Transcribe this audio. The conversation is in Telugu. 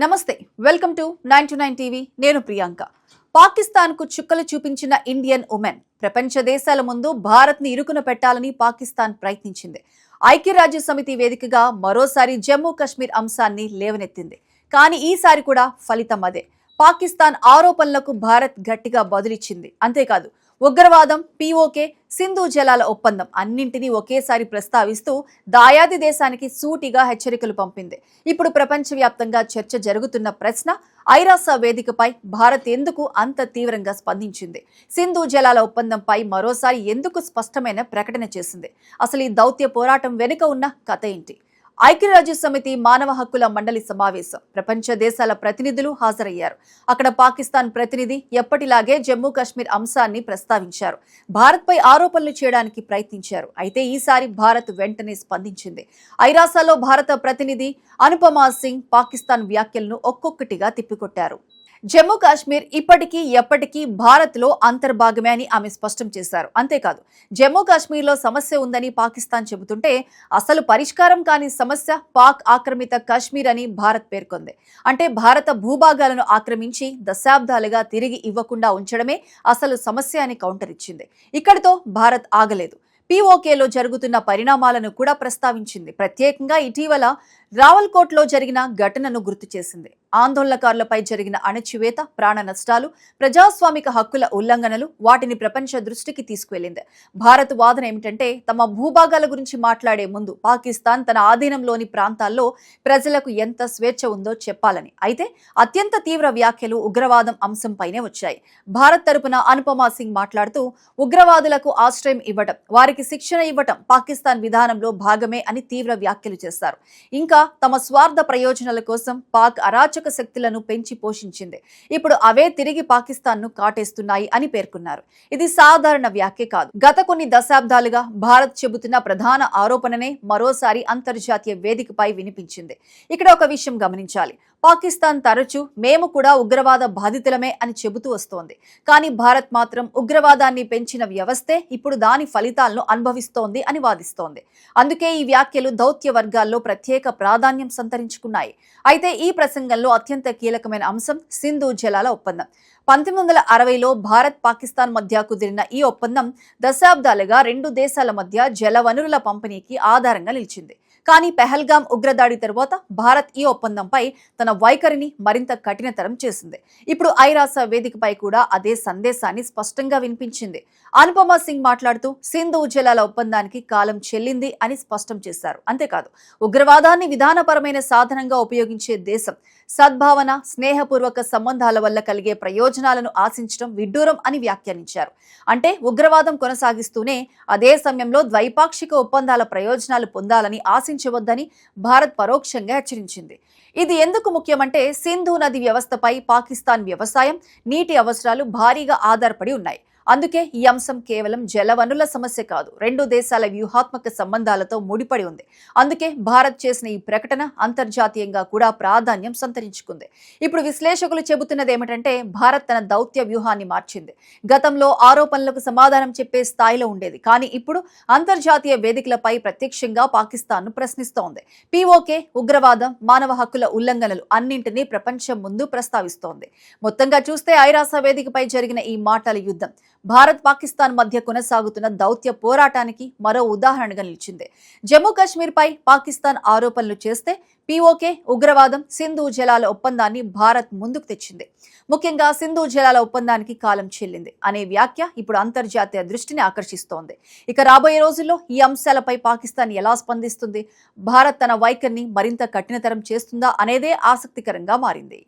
నమస్తే వెల్కమ్ టు 929 టీవీ నేను ప్రియాంక పాకిస్తాన్ కు చుక్కలు చూపించిన ఇండియన్ ఉమెన్ ప్రపంచ దేశాల ముందు భారత్ ని ఇరుకున పెట్టాలని పాకిస్తాన్ ప్రయత్నించింది ఐక్యరాజ్య సమితి వేదికగా మరోసారి జమ్మూ కాశ్మీర్ అంశాన్ని లేవనెత్తింది కానీ ఈసారి కూడా ఫలితం అదే పాకిస్తాన్ ఆరోపణలకు భారత్ గట్టిగా బదులిచ్చింది అంతేకాదు ఉగ్రవాదం పీఓకే సింధు జలాల ఒప్పందం అన్నింటినీ ఒకేసారి ప్రస్తావిస్తూ దాయాది దేశానికి సూటిగా హెచ్చరికలు పంపింది ఇప్పుడు ప్రపంచవ్యాప్తంగా చర్చ జరుగుతున్న ప్రశ్న ఐరాస వేదికపై భారత్ ఎందుకు అంత తీవ్రంగా స్పందించింది సింధు జలాల ఒప్పందంపై మరోసారి ఎందుకు స్పష్టమైన ప్రకటన చేసింది అసలు ఈ దౌత్య పోరాటం వెనుక ఉన్న కథ ఏంటి ఐక్యరాజ్య సమితి మానవ హక్కుల మండలి సమావేశం ప్రపంచ దేశాల ప్రతినిధులు హాజరయ్యారు అక్కడ పాకిస్తాన్ ప్రతినిధి ఎప్పటిలాగే జమ్మూ కాశ్మీర్ అంశాన్ని ప్రస్తావించారు భారత్పై ఆరోపణలు చేయడానికి ప్రయత్నించారు అయితే ఈసారి భారత్ వెంటనే స్పందించింది ఐరాసలో భారత ప్రతినిధి అనుపమా సింగ్ పాకిస్తాన్ వ్యాఖ్యలను ఒక్కొక్కటిగా తిప్పికొట్టారు జమ్మూ కాశ్మీర్ ఇప్పటికీ ఎప్పటికీ భారత్ లో అంతర్భాగమే అని ఆమె స్పష్టం చేశారు అంతేకాదు జమ్మూ కాశ్మీర్లో సమస్య ఉందని పాకిస్తాన్ చెబుతుంటే అసలు పరిష్కారం కాని సమస్య పాక్ ఆక్రమిత కాశ్మీర్ అని భారత్ పేర్కొంది అంటే భారత భూభాగాలను ఆక్రమించి దశాబ్దాలుగా తిరిగి ఇవ్వకుండా ఉంచడమే అసలు సమస్య అని కౌంటర్ ఇచ్చింది ఇక్కడితో భారత్ ఆగలేదు పీఓకేలో జరుగుతున్న పరిణామాలను కూడా ప్రస్తావించింది ప్రత్యేకంగా ఇటీవల రావల్కోట్లో జరిగిన ఘటనను గుర్తు చేసింది ఆందోళనకారులపై జరిగిన అణచివేత ప్రాణ నష్టాలు ప్రజాస్వామిక హక్కుల ఉల్లంఘనలు వాటిని ప్రపంచ దృష్టికి తీసుకువెళ్లింది భారత్ వాదన ఏమిటంటే తమ భూభాగాల గురించి మాట్లాడే ముందు పాకిస్తాన్ తన ఆధీనంలోని ప్రాంతాల్లో ప్రజలకు ఎంత స్వేచ్ఛ ఉందో చెప్పాలని అయితే అత్యంత తీవ్ర వ్యాఖ్యలు ఉగ్రవాదం అంశంపైనే వచ్చాయి భారత్ తరపున అనుపమా సింగ్ మాట్లాడుతూ ఉగ్రవాదులకు ఆశ్రయం ఇవ్వడం వారికి శిక్షణ ఇవ్వటం పాకిస్తాన్ విధానంలో భాగమే అని తీవ్ర వ్యాఖ్యలు చేశారు ఇంకా తమ స్వార్థ ప్రయోజనాల కోసం పాక్ అరాచక శక్తులను పెంచి పోషించింది ఇప్పుడు అవే తిరిగి పాకిస్తాన్ ను కాటేస్తున్నాయి అని పేర్కొన్నారు ఇది సాధారణ వ్యాఖ్య కాదు గత కొన్ని దశాబ్దాలుగా భారత్ చెబుతున్న ప్రధాన ఆరోపణనే మరోసారి అంతర్జాతీయ వేదికపై వినిపించింది ఇక్కడ ఒక విషయం గమనించాలి పాకిస్తాన్ తరచూ మేము కూడా ఉగ్రవాద బాధితులమే అని చెబుతూ వస్తోంది కానీ భారత్ మాత్రం ఉగ్రవాదాన్ని పెంచిన వ్యవస్థే ఇప్పుడు దాని ఫలితాలను అనుభవిస్తోంది అని వాదిస్తోంది అందుకే ఈ వ్యాఖ్యలు దౌత్య వర్గాల్లో ప్రత్యేక ప్రాధాన్యం సంతరించుకున్నాయి అయితే ఈ ప్రసంగంలో అత్యంత కీలకమైన అంశం సింధు జలాల ఒప్పందం 1960లో భారత్ పాకిస్తాన్ మధ్య కుదిరిన ఈ ఒప్పందం దశాబ్దాలుగా రెండు దేశాల మధ్య జలవనరుల పంపిణీకి ఆధారంగా నిలిచింది కానీ పెహల్గాం ఉగ్రదాడి తరువాత భారత్ ఈ ఒప్పందంపై తన వైఖరిని మరింత కఠినతరం చేసింది ఇప్పుడు ఐరాస వేదికపై కూడా అదే సందేశాన్ని స్పష్టంగా వినిపించింది అనుపమా సింగ్ మాట్లాడుతూ సింధు జలాల ఒప్పందానికి కాలం చెల్లింది అని స్పష్టం చేశారు అంతేకాదు ఉగ్రవాదాన్ని విధానపరమైన సాధనంగా ఉపయోగించే దేశం సద్భావన స్నేహపూర్వక సంబంధాల వల్ల కలిగే ప్రయోజనాలను ఆశించడం విడ్డూరం అని వ్యాఖ్యానించారు అంటే ఉగ్రవాదం కొనసాగిస్తూనే అదే సమయంలో ద్వైపాక్షిక ఒప్పందాల ప్రయోజనాలు పొందాలని ఆశించవద్దని భారత్ పరోక్షంగా హెచ్చరించింది ఇది ఎందుకు ముఖ్యమంటే సింధు నది వ్యవస్థపై పాకిస్తాన్ వ్యవసాయం నీటి అవసరాలు భారీగా ఆధారపడి ఉన్నాయి అందుకే ఈ అంశం కేవలం జలవనుల సమస్య కాదు రెండు దేశాల వ్యూహాత్మక సంబంధాలతో ముడిపడి ఉంది అందుకే భారత్ చేసిన ఈ ప్రకటన అంతర్జాతీయంగా కూడా ప్రాధాన్యం సంతరించుకుంది ఇప్పుడు విశ్లేషకులు చెబుతున్నది ఏమిటంటే భారత్ తన దౌత్య వ్యూహాన్ని మార్చింది గతంలో ఆరోపణలకు సమాధానం చెప్పే స్థాయిలో ఉండేది కానీ ఇప్పుడు అంతర్జాతీయ వేదికలపై ప్రత్యక్షంగా పాకిస్తాన్ ను ప్రశ్నిస్తోంది పీఓకే ఉగ్రవాదం మానవ హక్కుల ఉల్లంఘనలు అన్నింటినీ ప్రపంచం ముందు ప్రస్తావిస్తోంది మొత్తంగా చూస్తే ఐరాస వేదికపై జరిగిన ఈ మాటల యుద్ధం భారత్ పాకిస్తాన్ మధ్య కొనసాగుతున్న దౌత్య పోరాటానికి మరో ఉదాహరణగా నిలిచింది జమ్మూ కాశ్మీర్ పై పాకిస్తాన్ ఆరోపణలు చేస్తే పీఓకే ఉగ్రవాదం సింధు జలాల ఒప్పందాన్ని భారత్ ముందుకు తెచ్చింది ముఖ్యంగా సింధు జలాల ఒప్పందానికి కాలం చెల్లింది అనే వ్యాఖ్య ఇప్పుడు అంతర్జాతీయ దృష్టిని ఆకర్షిస్తోంది ఇక రాబోయే రోజుల్లో ఈ అంశాలపై పాకిస్తాన్ ఎలా స్పందిస్తుంది భారత్ తన వైఖరిని మరింత కఠినతరం చేస్తుందా అనేదే ఆసక్తికరంగా మారింది